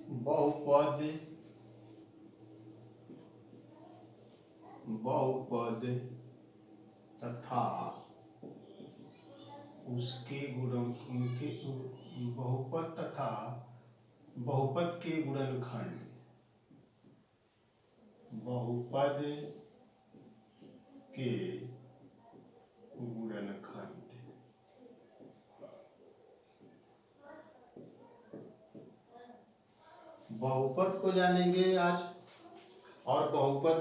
बहुपद बहुपद तथा उसके गुणक उनके बहुपद तथा बहुपद के गुणनखंड बहुपद के गुणनखंड बहुपद को जानेंगे आज और बहुपद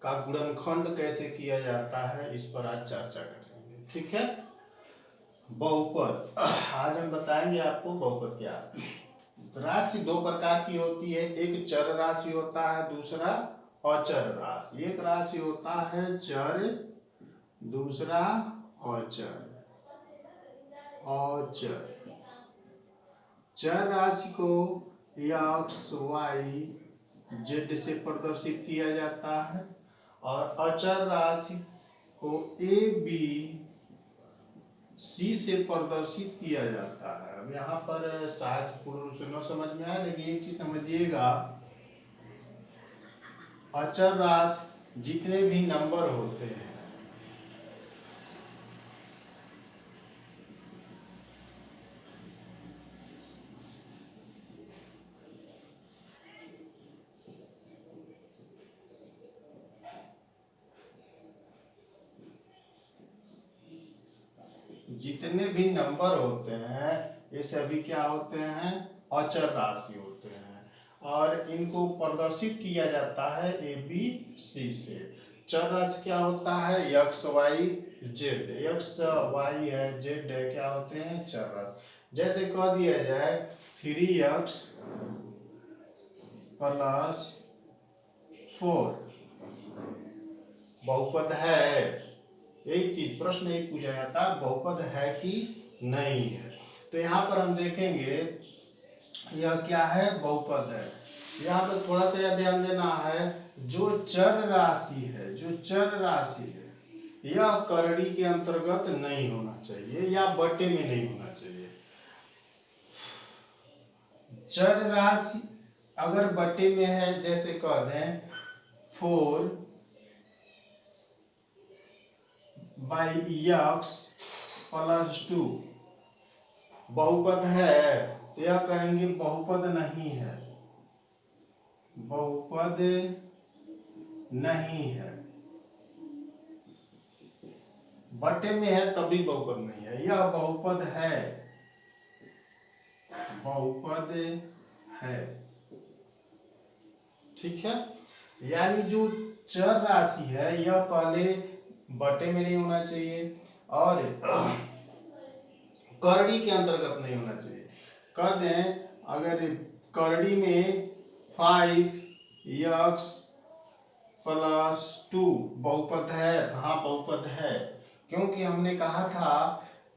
का गुणनखंड कैसे किया जाता है इस पर आज चर्चा करेंगे। ठीक है। बहुपद आज हम बताएंगे आपको बहुपद क्या है। राशि दो प्रकार की होती है, एक चर राशि होता है, दूसरा अचर राशि। एक राशि होता है चर, दूसरा अचर। अचर चर राशि को एक्स वाई जेड से प्रदर्शित किया जाता है और अचर राशि को ए बी सी से प्रदर्शित किया जाता है। अब यहाँ पर शायद पूर्ण रूप से न समझ में आए, लेकिन एक चीज समझिएगा, अचर राशि जितने भी नंबर होते हैं जितने भी नंबर होते हैं ये सभी क्या होते हैं, अचर राशि होते हैं और इनको प्रदर्शित किया जाता है ए बी सी से। चर राशि क्या होता है, X Y Z. X Y है, जेड है, क्या होते हैं, चर राशि। जैसे कह दिया जाए 3x प्लस 4 बहुपद है। एक चीज प्रश्न एक पूछा जाता है, बहुपद है कि नहीं है। तो यहाँ पर हम देखेंगे यह क्या है, बहुपद है। यहाँ पर थोड़ा सा यह ध्यान देना है, जो चर राशि है, जो चर राशि है यह करड़ी के अंतर्गत नहीं होना चाहिए या बटे में नहीं होना चाहिए। चर राशि अगर बटे में है, जैसे कह दें 4 बाई एक्स प्लस 2 बहुपद है, तो यह कहेंगे बहुपद नहीं है, बहुपद नहीं है। बटे में है तभी बहुपद नहीं है, यह बहुपद है, बहुपद है। ठीक है। यानी जो चर राशि है यह पहले बटे में नहीं होना चाहिए और करड़ी के अंतर्गत नहीं होना चाहिए। कह दें अगर करड़ी में 5x प्लस 2 बहुपद है, हाँ बहुपद है, क्योंकि हमने कहा था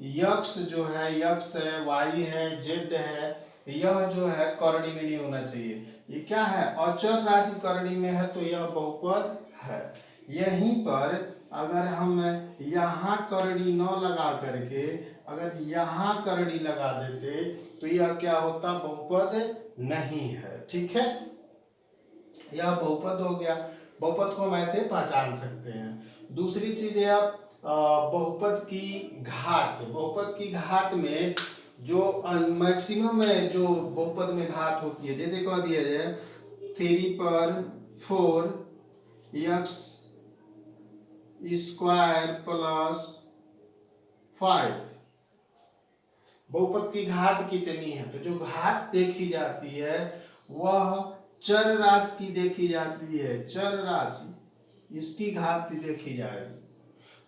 यक्स जो है, यक्स है, वाई है, जेड है, यह जो है करड़ी में नहीं होना चाहिए। ये क्या है, अचर राशि करड़ी में है तो यह बहुपद है। यहीं पर अगर हम यहाँ करड़ी न लगा करके अगर यहाँ करड़ी लगा देते तो यह क्या होता, बहुपद नहीं है। ठीक है, यह बहुपद हो गया। बहुपद को हम ऐसे पहचान सकते हैं। दूसरी चीज है आप बहुपद की घात। बहुपद की घात में जो मैक्सिमम है, जो बहुपद में घात होती है, जैसे कह दिया जाए 3 पर 4x स्क्वायर प्लस 5। बहुपद की घात कितनी है, तो जो घात देखी जाती है वह चर राशि की देखी जाती है। चर राशि इसकी घात देखी जाएगी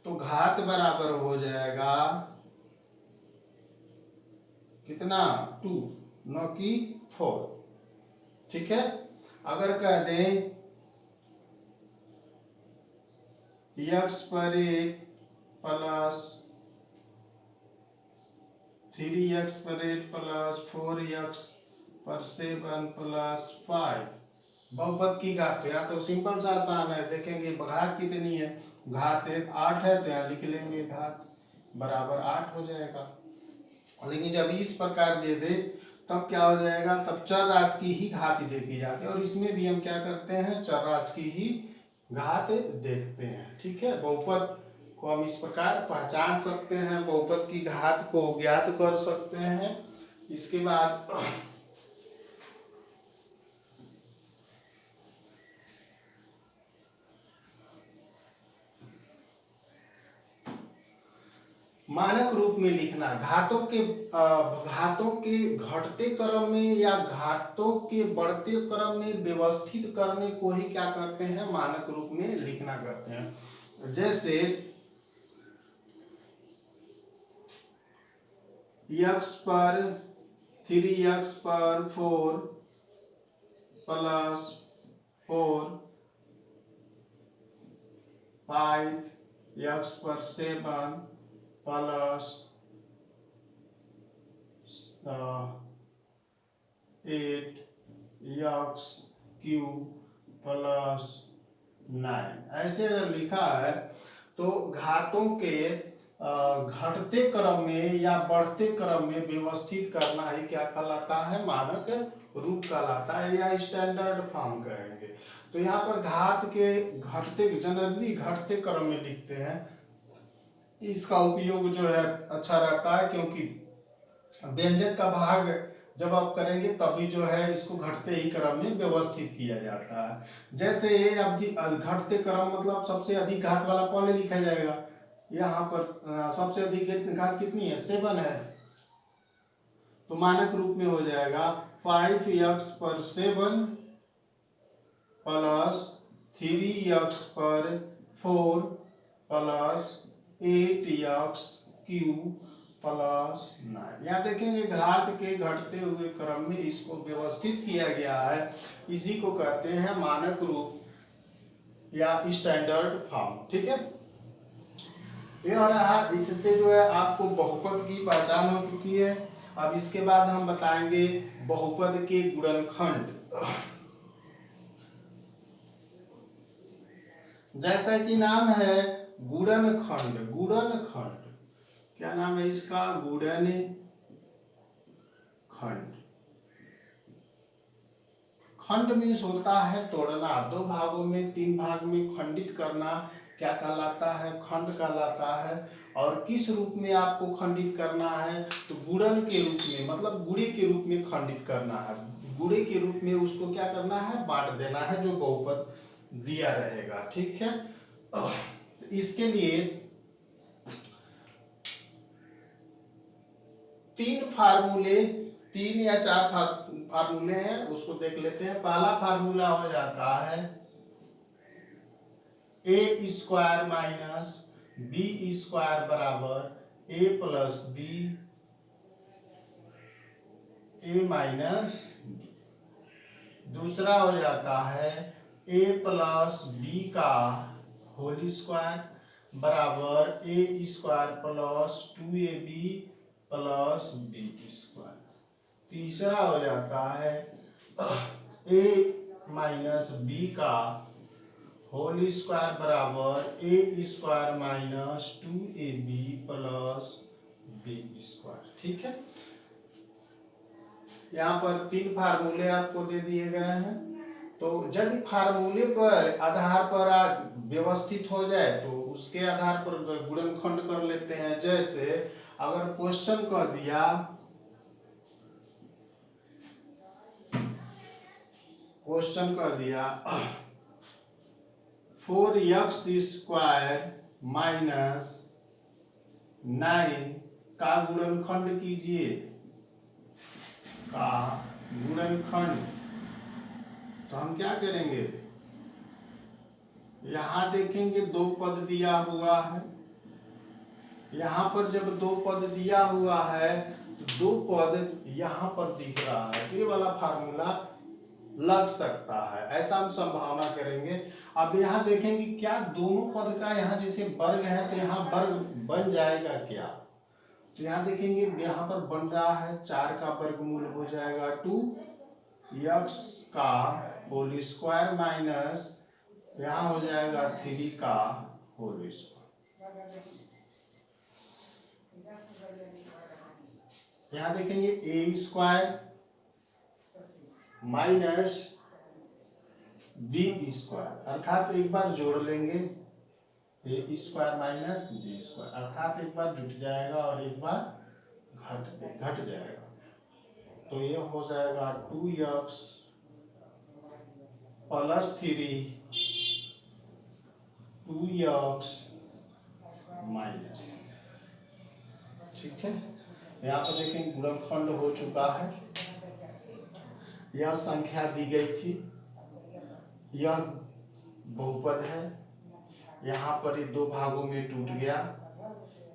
तो घात बराबर हो जाएगा कितना, 2, न कि 4। ठीक है। अगर कह दें x पर 8 प्लस 3x पर 8 प्लस 4x पर 7 प्लस 5 बहुपद की घात। तो यहाँ तो सिंपल सा आसान है, देखेंगे घात कितनी है, घात 8 है तो यहाँ लिख लेंगे घात बराबर 8 हो जाएगा। लेकिन जब इस प्रकार दे दे तब क्या हो जाएगा, तब चर राशि की ही घात ही देखी जाती है। और इसमें भी हम क्या करते हैं, चर राशि की ही घात देखते हैं। ठीक है, बहुपद को हम इस प्रकार पहचान सकते हैं, बहुपद की घात को ज्ञात कर सकते हैं। इसके बाद मानक रूप में लिखना, घातों के घटते क्रम में या घातों के बढ़ते क्रम में व्यवस्थित करने को ही क्या करते हैं, मानक रूप में लिखना कहते हैं। जैसे x पर 3x पर 4 प्लस 4 5x पर 7 प्लस 8x क्यूब प्लस 9, ऐसे अगर लिखा है तो घातों के घटते क्रम में या बढ़ते क्रम में व्यवस्थित करना ही क्या कहलाता है, मानक रूप कहलाता है या स्टैंडर्ड फॉर्म कहेंगे। तो यहाँ पर घात के घटते, जनरली घटते क्रम में लिखते हैं। इसका उपयोग जो है अच्छा रहता है, क्योंकि व्यंजक का भाग जब आप करेंगे तभी जो है इसको घटते ही क्रम में व्यवस्थित किया जाता है। जैसे ये घटते क्रम मतलब सबसे अधिक घात वाला पहले लिखा जाएगा। यहाँ पर सबसे अधिक घात कितनी है, 7 है, तो मानक रूप में हो जाएगा 5x पर 7 प्लस 3x पर 4 प्लस 8x क्यूब प्लस 9। यहाँ देखेंगे घात के घटते हुए क्रम में इसको व्यवस्थित किया गया है, इसी को कहते हैं मानक रूप या स्टैंडर्ड फॉर्म। ठीक है, यह रहा, इससे जो है आपको बहुपद की पहचान हो चुकी है। अब इसके बाद हम बताएंगे बहुपद के गुणनखंड। जैसा कि नाम है गुणनखंड, गुणनखंड क्या नाम है इसका, गुणनखंड। खंड मीन्स होता है तोड़ना, 2 भागों में 3 भाग में खंडित करना क्या कहलाता है, खंड कहलाता है। और किस रूप में आपको खंडित करना है, तो गुणन के रूप में, मतलब गुणे के रूप में खंडित करना है। गुणे के रूप में उसको क्या करना है, बांट देना है, जो बहुपद दिया रहेगा। ठीक है, इसके लिए 3 या 4 फार्मूले हैं, उसको देख लेते हैं। पहला फार्मूला हो जाता है a square minus b square बराबर a plus B a minus b। दूसरा हो जाता है a प्लस बी का होल स्क्वायर बराबर a square plus 2ab plus b square. तीसरा हो जाता है a माइनस बी का होल स्क्वायर बराबर a square minus 2ab plus b square. ठीक है, यहाँ पर 3 फार्मूले आपको दे दिए गए हैं। तो यदि फार्मूले पर आधार पर व्यवस्थित हो जाए तो उसके आधार पर गुणनखंड कर लेते हैं। जैसे अगर क्वेश्चन कह दिया क्वेश्चन 4x स्क्वायर माइनस 9 का गुणनखंड कीजिए, का गुणनखंड। तो हम क्या करेंगे, यहां देखेंगे 2 पद दिया हुआ है। यहां पर जब 2 पद दिया हुआ है तो 2 पद यहां पर दिख रहा है, तो ये वाला फार्मूला लग सकता है, ऐसा हम संभावना करेंगे। अब यहाँ देखेंगे क्या दोनों पद का यहाँ जैसे वर्ग है तो यहाँ वर्ग बन जाएगा क्या, तो यहाँ देखेंगे यहाँ पर बन रहा है 4 का वर्गमूल हो जाएगा 2x का होल स्क्वायर माइनस यहाँ हो जाएगा 3 का होल स्क्वायर। यहाँ देखेंगे a square minus B square, अर्थात एक बार जोड़ लेंगे A square minus B square, अर्थात एक बार जुट जाएगा और एक बार घट जाएगा। तो ये हो जाएगा 2x प्लस 3 2x माइनस, ठीक है। यहाँ पर देखेंगे गुणनखंड हो चुका है, यह संख्या दी गई थी, यह बहुपद है, यहाँ पर ये दो भागों में टूट गया,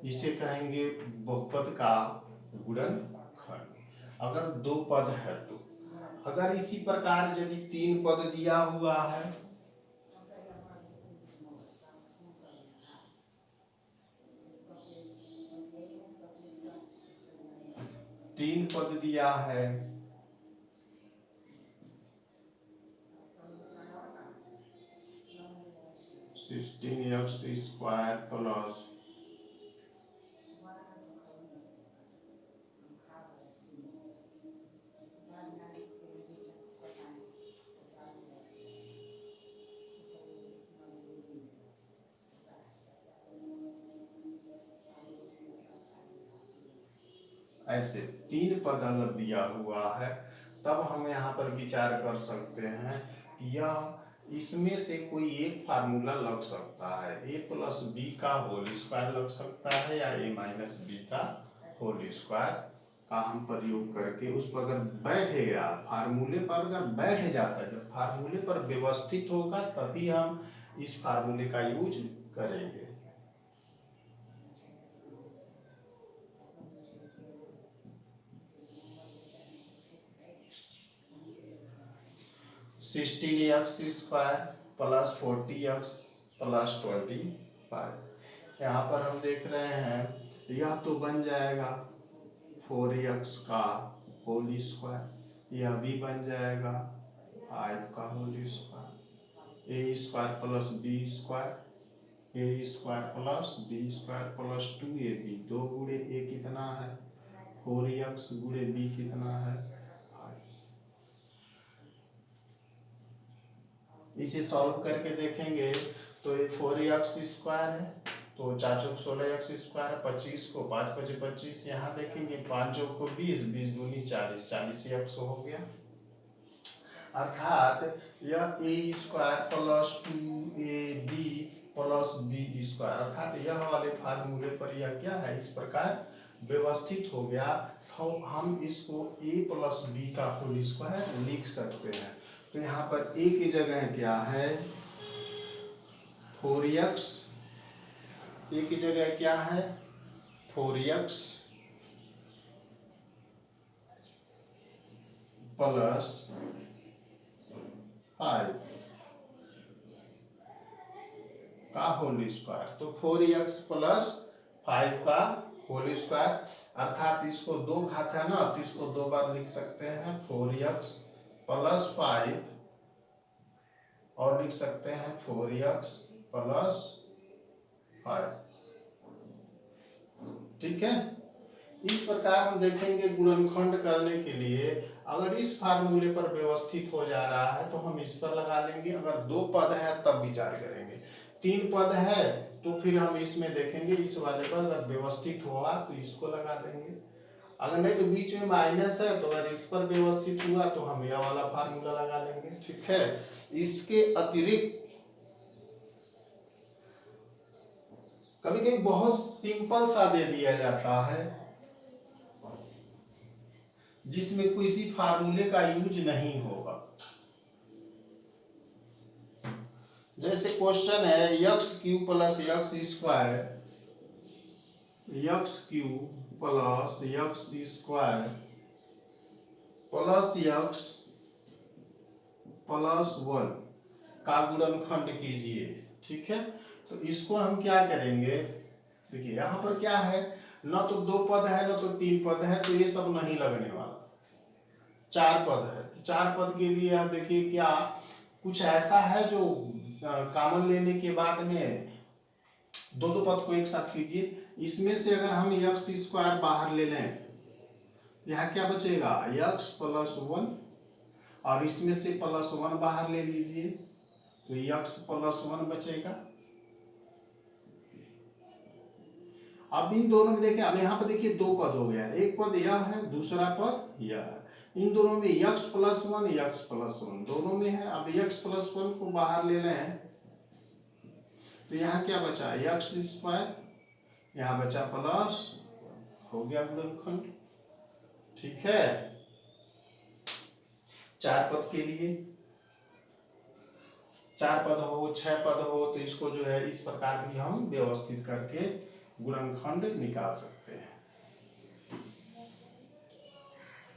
इसे कहेंगे बहुपद का गुणनखंड। अगर दो पद है तो, अगर इसी प्रकार यदि तीन पद दिया हुआ है, तीन पद दिया है, सिक्सटीन एक्स स्क्वायर प्लस ऐसे तीन पद अगर दिया हुआ है, तब हम यहाँ पर विचार कर सकते हैं कि यह इसमें से कोई एक फार्मूला लग सकता है, ए प्लस बी का होल स्क्वायर लग सकता है, या ए माइनस बी का होल स्क्वायर का हम प्रयोग करके उस पर अगर बैठेगा, फार्मूले पर अगर बैठ जाता है, जब फार्मूले पर व्यवस्थित होगा तभी हम इस फार्मूले का यूज करेंगे। Sixteen x square plus 40x plus 25, यहाँ पर हम देख रहे हैं यह तो बन जाएगा 4x का होल स्क्वायर, यह भी बन जाएगा 5 का whole square, A square plus B square, A square plus B square plus 2ab, 2 गुणे ए कितना है 4x गुणे बी कितना है 5। इसे सॉल्व करके देखेंगे तो ये 4x स्क्वायर है, तो 4 चौक 16x स्क्वायर है, 25 को 5 पचे 25, यहाँ देखेंगे 5 चौक को 20, 20 दूनी 40, 40x हो गया, अर्थात यह A square plus 2ab plus B square, अर्थात यह वाले फार्मूले पर यह क्या है इस प्रकार व्यवस्थित हो गया, तो हम इसको a प्लस बी का होल स्क्वायर लिख सकते हैं। तो यहाँ पर a की जगह क्या है 4x, a की जगह क्या है 4x प्लस 5 का होल स्क्वायर, तो 4x प्लस 5 का होल स्क्वायर, अर्थात इसको दो घात है ना, तो इसको दो बार लिख सकते हैं 4x प्लस 5, और लिख सकते हैं 4x प्लस 5, ठीक है। इस प्रकार हम देखेंगे गुणनखंड करने के लिए अगर इस फार्मूले पर व्यवस्थित हो जा रहा है तो हम इस पर लगा लेंगे, अगर दो पद है तब विचार करेंगे, तीन पद है तो फिर हम इसमें देखेंगे इस वाले पर अगर व्यवस्थित हुआ तो इसको लगा देंगे, अगर नहीं तो बीच में माइनस है तो अगर इस पर व्यवस्थित हुआ तो हम यह वाला फार्मूला लगा लेंगे, ठीक है। इसके अतिरिक्त कभी कभी बहुत सिंपल सा दे दिया जाता है जिसमें किसी फार्मूले का यूज नहीं होगा, जैसे क्वेश्चन है x cube plus x square, x cube plus x square plus x plus 1 का गुणनखंड कीजिए, ठीक है। तो इसको हम क्या करेंगे, देखिए यहाँ पर क्या है, न तो दो पद है न तो तीन पद है, तो ये सब नहीं लगने वाला, चार पद है, तो चार पद के लिए आप देखिए क्या कुछ ऐसा है जो कॉमन लेने के बाद में दो दो पद को एक साथ कीजिए, इसमें से अगर हम एक्स स्क्वायर बाहर ले लें, यहाँ क्या बचेगा x प्लस 1 और इसमें से +1 बाहर ले लीजिए तो x +1 बचेगा। अब इन दोनों में देखिए, अब यहाँ पर देखिए दो पद हो गया, एक पद यह है, दूसरा पद यह है। इन दोनों में x +1 दोनों में है। अब x +1 को बाहर ले लें तो यहाँ क्या बचा, x², यहाँ बचा प्लस, हो गया गुणनखंड। ठीक है, 4 पद के लिए, 4 पद हो 6 पद हो तो इसको जो है इस प्रकार भी हम व्यवस्थित करके गुणनखंड निकाल सकते हैं।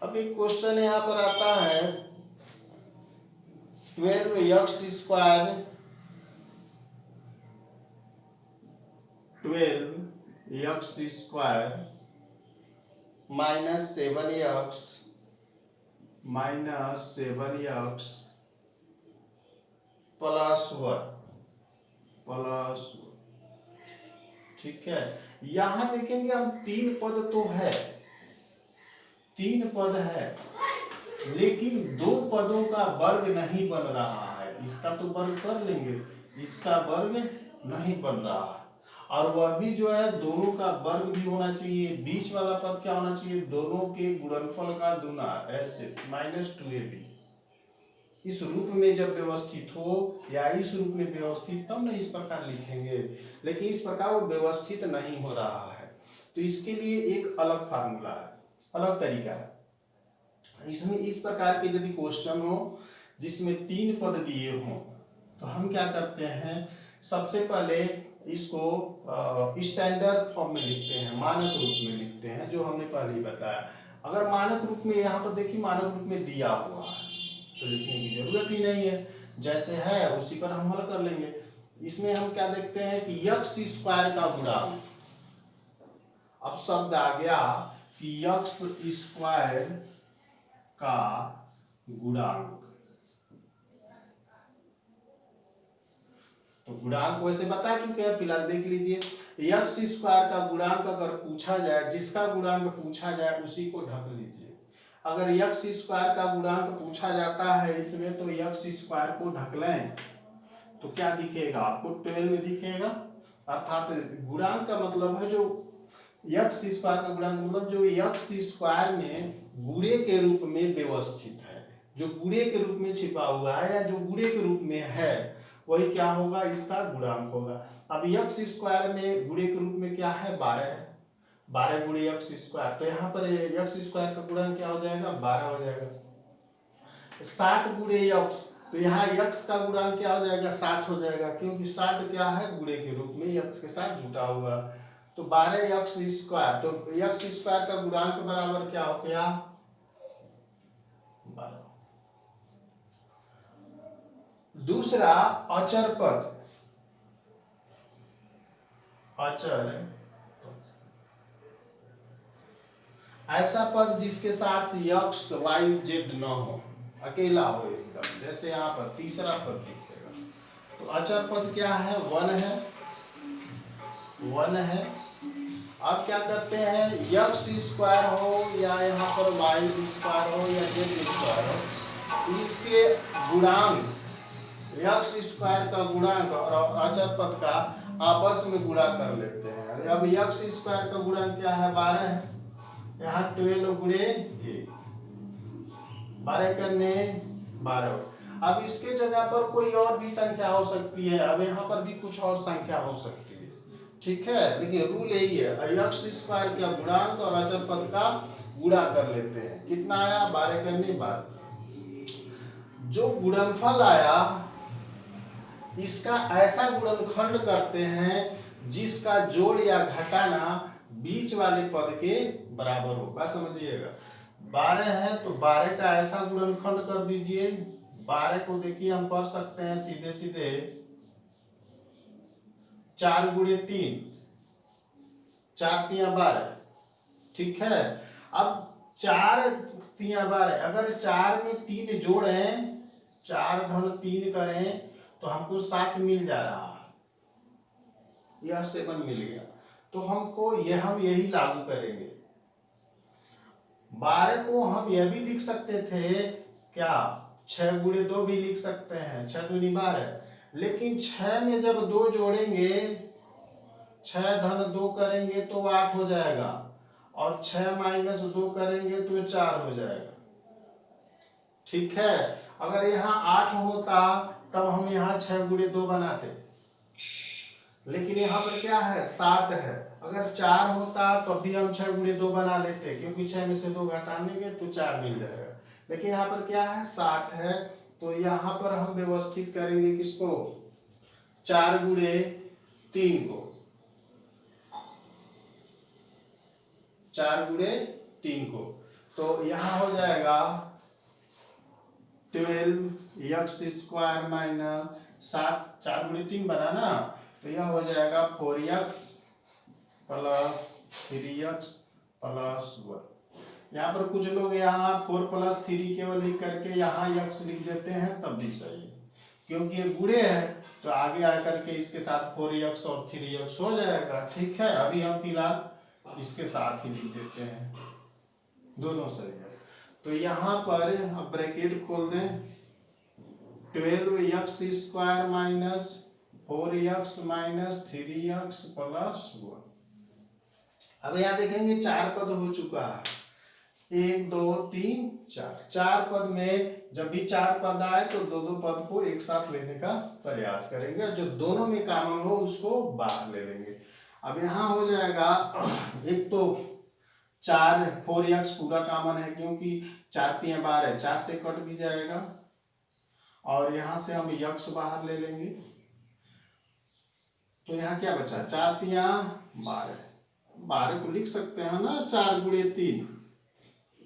अब एक क्वेश्चन यहाँ पर आता है 12x² 12x² -7x +1 ठीक है। यहां देखेंगे हम 3 पद तो है, 3 पद है, लेकिन 2 पदों का वर्ग नहीं बन रहा है। इसका तो वर्ग कर लेंगे, इसका वर्ग नहीं बन रहा है। और वह भी जो है दोनों का वर्ग भी होना चाहिए। बीच वाला पद क्या होना चाहिए, दोनों के गुणनफल का दूना, ऐसे -2ab। इस रूप में जब व्यवस्थित हो या इस रूप में व्यवस्थित, तब ना इस प्रकार लिखेंगे, लेकिन इस प्रकार वो व्यवस्थित नहीं हो रहा है। तो इसके लिए एक अलग फार्मूला है, अलग तरीका है। इसमें इस प्रकार के यदि क्वेश्चन हो जिसमें 3 पद दिए हों तो हम क्या करते हैं, सबसे पहले इसको स्टैंडर्ड फॉर्म में लिखते हैं, मानक रूप में लिखते हैं, जो हमने पहले ही बताया। अगर मानक रूप में यहाँ पर देखिए मानक रूप में दिया हुआ है तो लिखने की जरूरत ही नहीं है, जैसे है उसी पर हम हल कर लेंगे। इसमें हम क्या देखते हैं कि x² का गुणांक, अब शब्द आ गया कि x² का गुणांक, तो गुणांक वैसे बता चुके हैं, फिलहाल देख लीजिए। x² का गुणांक अगर पूछा जाए, जिसका गुणांक पूछा जाए उसी को ढक लीजिए। अगर x² का गुणांक पूछा जाता है इसमें तो x² को ढक लें तो क्या दिखेगा आपको, 12 दिखेगा। अर्थात गुणांक का मतलब है जो x² का गुणांक मतलब जो x² में गुणे के रूप में व्यवस्थित है, जो गुणे के रूप में छिपा हुआ है या जो गुणे के रूप में है, वही क्या होगा, इसका गुणांक होगा। अब x² में गुणे के रूप में क्या है, 12 है, 12 गुणे x², तो यहाँ पर x² का गुणांक क्या हो जाएगा, 12 हो जाएगा। 7 गुणे x, तो यहाँ x का गुणांक क्या हो जाएगा, 7 हो जाएगा, क्योंकि 7 क्या है, गुणे के रूप में x के साथ जुटा हुआ। तो 12x², तो x² का गुणांक बराबर क्या हो गया, 12। दूसरा अचर पद, अचर ऐसा पद जिसके साथ x y z न हो, अकेला हो एकदम, जैसे यहाँ पर तीसरा पद दिखेगा। तो अचर पद क्या है, 1 है, 1 है। अब क्या करते हैं, x² हो या यहाँ पर y² हो या z² हो, इसके गुणांक, x² का गुणांक और अचर पद का आपस में गुणा कर लेते हैं। अब x² का गुणांक क्या है, 12 है, यहाँ 12 गुणे 1, 12 करने 12। अब इसके जगह पर कोई और भी संख्या हो सकती है, अब यहाँ पर भी कुछ और संख्या हो सकती है, ठीक है, लेकिन रूल यही है, x² का गुणांक और अचर पद का गुणा कर लेते हैं। कितना आया, 12 करने 12। जो गुणनफल आया इसका ऐसा गुणनखंड करते हैं जिसका जोड़ या घटाना बीच वाले पद के बराबर हो। बात समझिएगा, 12 है तो 12 का ऐसा गुणनखंड कर दीजिए। 12 को देखिए हम कर सकते हैं सीधे सीधे 4 गुणे 3, 4 तिया 12, ठीक है। अब 4 तिया 12, अगर 4 में 3 जोड़ें, 4 धन 3 करें तो हमको 7 मिल जा रहा है, यह 7 मिल गया। तो हमको हम यही लागू करेंगे। 12 को हम यह भी लिख सकते थे क्या, 6 गुणे 2 भी लिख सकते हैं, 6 दूनी 12, लेकिन 6 में जब 2 जोड़ेंगे, 6 धन 2 करेंगे तो 8 हो जाएगा, और 6 माइनस 2 करेंगे तो 4 हो जाएगा। ठीक है, अगर यहाँ 8 होता तब हम यहाँ 6 गुणे 2 बनाते, लेकिन यहाँ पर क्या है, 7 है। अगर 4 होता तो भी हम 6 गुणे 2 बना लेते, क्योंकि 6 में से 2 घटाएंगे तो 4 मिल जाएगा। लेकिन यहाँ पर क्या है, 7 है, तो यहाँ पर हम व्यवस्थित करेंगे किसको, 4 गुणे 3 को, 4 गुणे 3 को, तो यहाँ हो जाएगा 12x² माइनस 7, 4 गुणे 3 बना ना, तो यह हो जाएगा 4x प्लस 3x प्लस 1। यहाँ पर कुछ लोग यहाँ 4 प्लस 3 केवल लिख करके यहाँ x लिख देते हैं, तब भी सही है, क्योंकि ये गुणे है तो आगे आकर के इसके साथ 4x और 3x हो जाएगा। ठीक है, अभी हम फिलहाल इसके साथ ही लिख देते हैं, दोनों सही है। तो यहाँ पर अब ब्रैकेट खोल दें, 12x² minus 4x minus 3x plus 1। अब यहाँ देखेंगे 4 पद हो चुका है, 1 2 3 4, 4 पद में जब भी 4 पद आए तो दो पद को एक साथ लेने का प्रयास करेंगे, जो दोनों में कॉमन हो उसको बाहर ले लेंगे। अब यहाँ हो जाएगा, एक तो 4x पूरा कॉमन है, क्योंकि 4 3 12, 4 से कट भी जाएगा, और यहाँ से हम x बाहर ले लेंगे, तो यहाँ क्या बचा, 4 3 12, 12 को लिख सकते हैं ना, 4 गुणे 3,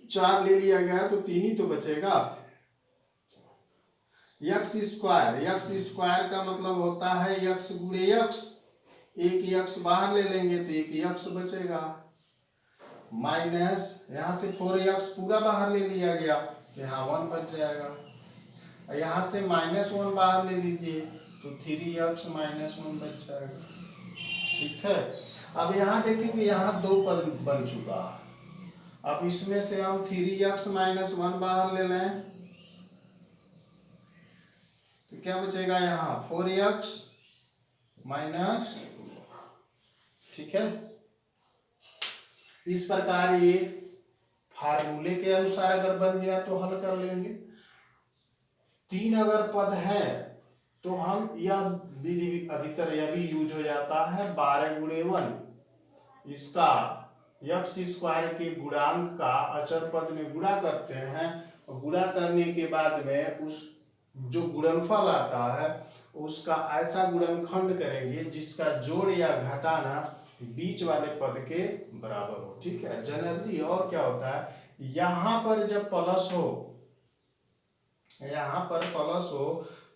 4 ले लिया गया तो 3 ही तो बचेगा। x² का मतलब होता है x गुणे x, एक x बाहर ले लेंगे तो एक x बचेगा, माइनस यहाँ से 4x पूरा बाहर ले लिया गया तो यहाँ 1 बच जाएगा, यहाँ से -1 बाहर ले लीजिए तो 3x माइनस 1 बच जाएगा। ठीक है, अब यहाँ देखिए यहाँ 2 पद बन चुका है, अब इसमें से हम 3x माइनस 1 बाहर ले लें तो क्या बचेगा, यहाँ 4x माइनस, ठीक है। इस प्रकार ये फार्मूले के अनुसार अगर बन गया तो हल कर लेंगे। 3 अगर पद है तो हम यह विधि अधिकतर यह भी यूज हो जाता है, 12 गुणे 1, इसका x² के गुणांक का अचर पद में गुणा करते हैं, और गुणा करने के बाद में उस जो गुणनफल आता है उसका ऐसा गुणनखंड करेंगे जिसका जोड़ या घटाना बीच वाले पद के बराबर हो। ठीक है, जनरली और क्या होता है, यहाँ पर जब प्लस हो, यहाँ पर प्लस हो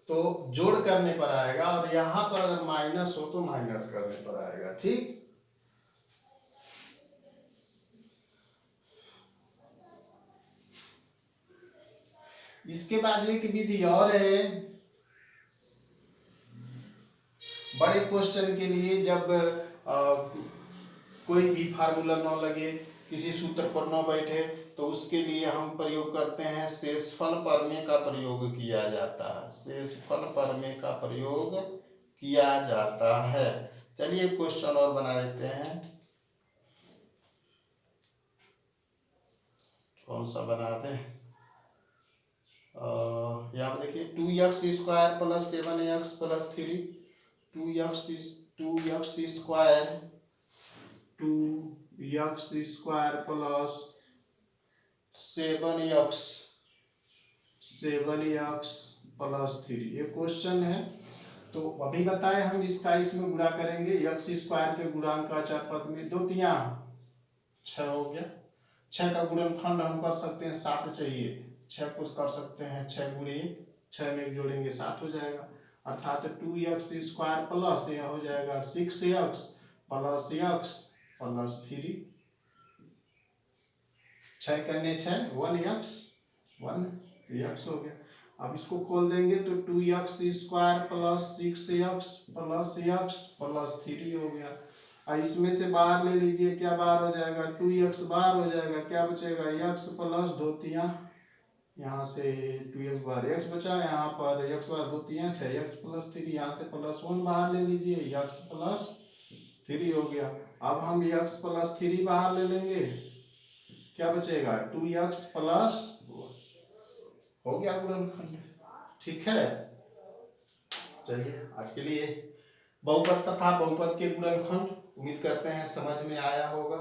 तो जोड़ करने पर आएगा, और यहाँ पर अगर माइनस हो तो माइनस करने पर आएगा। ठीक, इसके बाद एक विधि और है, बड़े क्वेश्चन के लिए जब कोई भी फार्मूला न लगे, किसी सूत्र पर न बैठे, तो उसके लिए हम प्रयोग करते हैं शेषफल प्रमेय का प्रयोग किया जाता है, शेषफल प्रमेय का प्रयोग किया जाता है। चलिए क्वेश्चन और बना देते हैं, कौन सा बनाते हैं, यहाँ पे देखिए 2x² plus 7x plus 3, 2x² plus 7x plus 3, ये क्वेश्चन है। तो अभी बताए हम इसका इसमें गुणा करेंगे, x² के गुणांक का अचर पद में 2 3 6 हो गया, 6 का गुणनखंड हम कर सकते हैं, 7 चाहिए, 6 को कर सकते हैं 6 गुणे 1, 6 में 1 जोड़ेंगे 7 हो जाएगा, अर्थात 2x² प्लस यह हो जाएगा 6x प्लस x प्लस 3, 6 करने 6 1x हो गया। अब इसको खोल देंगे तो 2x² plus 6x plus x plus 3 हो गया। और इसमें से बाहर ले लीजिए, क्या बाहर हो जाएगा, 2x बाहर हो जाएगा, क्या बचेगा x प्लस 2 3 यहाँ से 2x बार x बचा, यहाँ पर x बार 2 3 x है, x प्लस 3, यहाँ से +1 बाहर ले लीजिए, x प्लस 3 हो गया। अब हम x प्लस 3 बाहर ले लेंगे, क्या बचेगा 2x प्लस हो गया गुणनखंड। ठीक है, चलिए आज के लिए बहुपद तथा बहुपद के गुणनखंड उम्मीद करते हैं समझ में आया होगा।